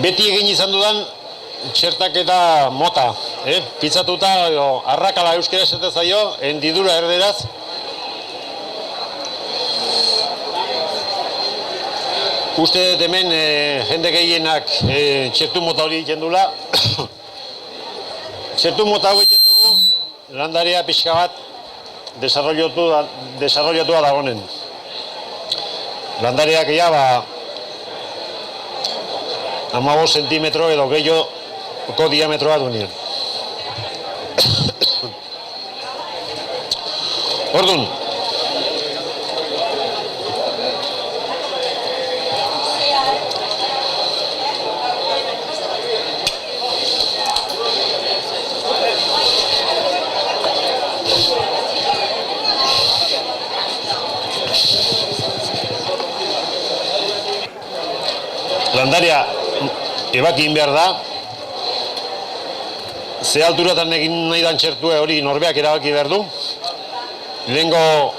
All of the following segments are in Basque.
beti egin izan dudan txertaketa mota, pitzatuta arrakala euskera esate zaio, hendidura erderaz. Uste dut hemen jende gehienak txertu mota hori egiten dula. Txertu mota hau egiten dugu, landaria pixka bat desarrollatua dagonen. Landariak ja, 15 zentimetro edo gehiagoko diametroa dunien. Orduan, landaria ebakin behar da, ze alturatan egin nahi dan txertue hori norbeak erabaki behar du. Lehenago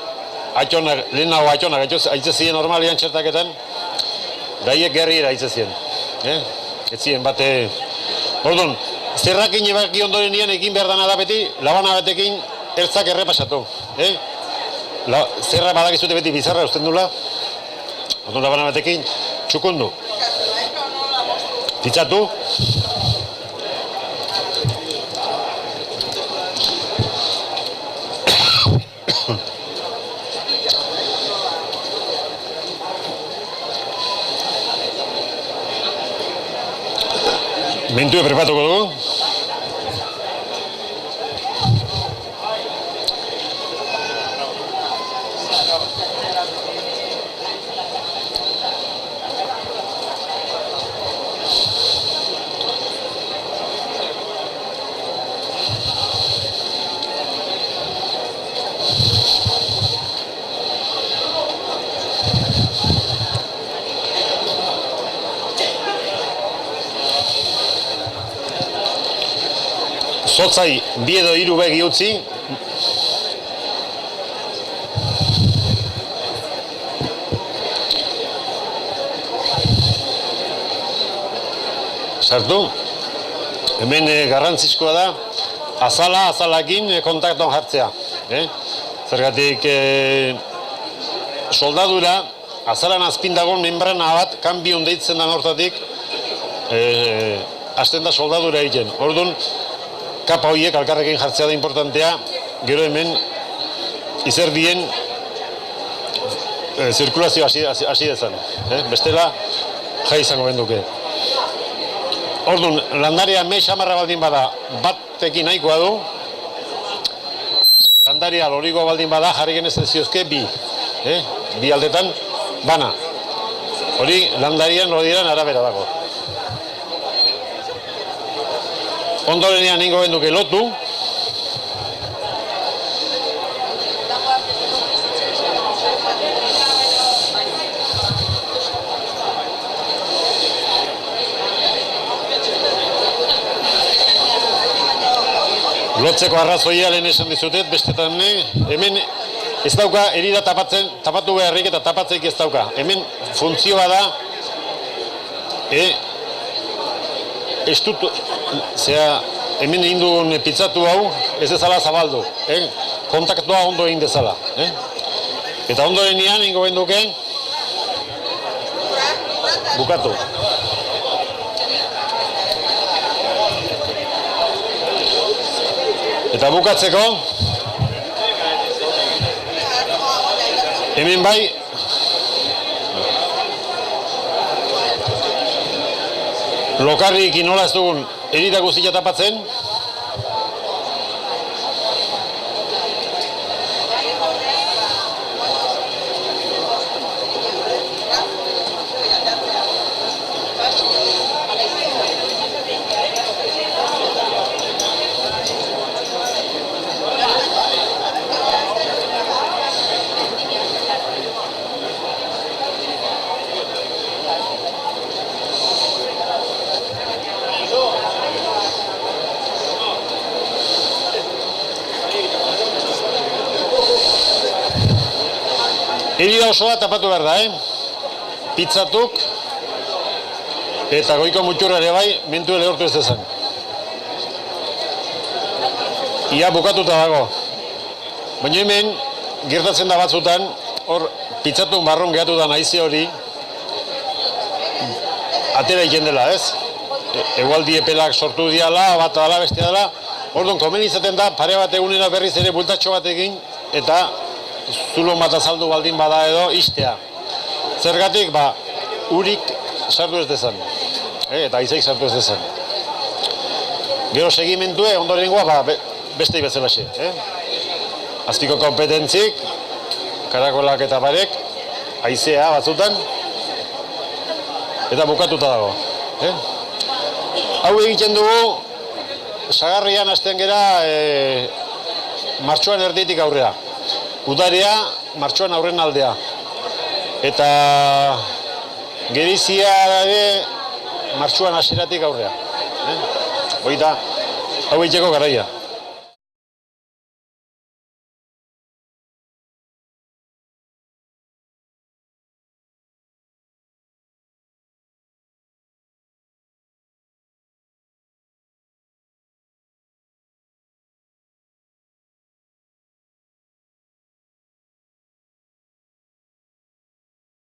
atxonak aitze ziren normalian txertaketan, gaiek gerriera aitze ziren. Ez ziren bate... Orduan, zerrakin ebaki ondoren nian egin behar dana da beti, labana batekin ertzak errepasatu. Zerra badakizute beti bizarra usten dula, orduan labana batekin txukundu. Pitzatu. Mentue prepatuko dugu. Zotzai bi edo hiru begi utzi. Sartu. Hemen garrantzizkoa da azalakin kontaktuan jartzea. Zergatik soldadura azalan azpin dagoen membrana bat kanbion deitzen da hortatik hasten da soldadura egiten. Orduan, kapa horiek alkarrekin jartzea da importantea, gero hemen izerdien zirkulazio hasi dezan. Bestela, jai izango benduke. Orduan, landaria me xamarra baldin bada batekin nahikoa du, landaria lorigoa baldin bada jarri genezen ziozke bi aldetan bana. Hori landarian lodiran arabera dago. Ondorenean ningo benduke lotu. Lotzeko arrazoia lehen esan dizutet, bestetan hemen ez dauka herida tapatu beharrik eta tapatzeik ez dauka. Hemen funtzioa da hemen egin duen pitzatu hau ez dezala zabaldu, kontaktua ondo egin dezala. Eta ondorenean ingo benduke bukatu. Eta bukatzeko hemen bai lokarrik inola ez dugun herida guztia tapatzen. Herida osoa tapatu behar da, Pitzatuk. Eta goiko muturra ere bai, mentu lehortu ez dezan. Ia bukatuta dago. Baina hemen, gertatzen da batzutan, hor pitzatun barrun gehatu da naize hori, atera iken dela, ez? Egualdi epelak sortu diala, bat dala, beste dala, orduan, komen izaten da, pare bat egunera berriz ere bultatxo bat egin, eta zulon bat azaldu baldin bada edo, istea. Zergatik, urik sartu ez dezan, eta izaik sartu ez dezan. Gero segimentue, ondorengoa, beste bezalaxe. Azpiko kompetentzik, karakolak eta parek, haizea batzutan, eta bukatuta dago. Hau egiten dugu, sagarrian hasten gera martxoan erditik aurrera. Udarea, martxoan aurren aldea. Eta gerizia ere martxoan haseratik aurrera. Hau egiteko garaia.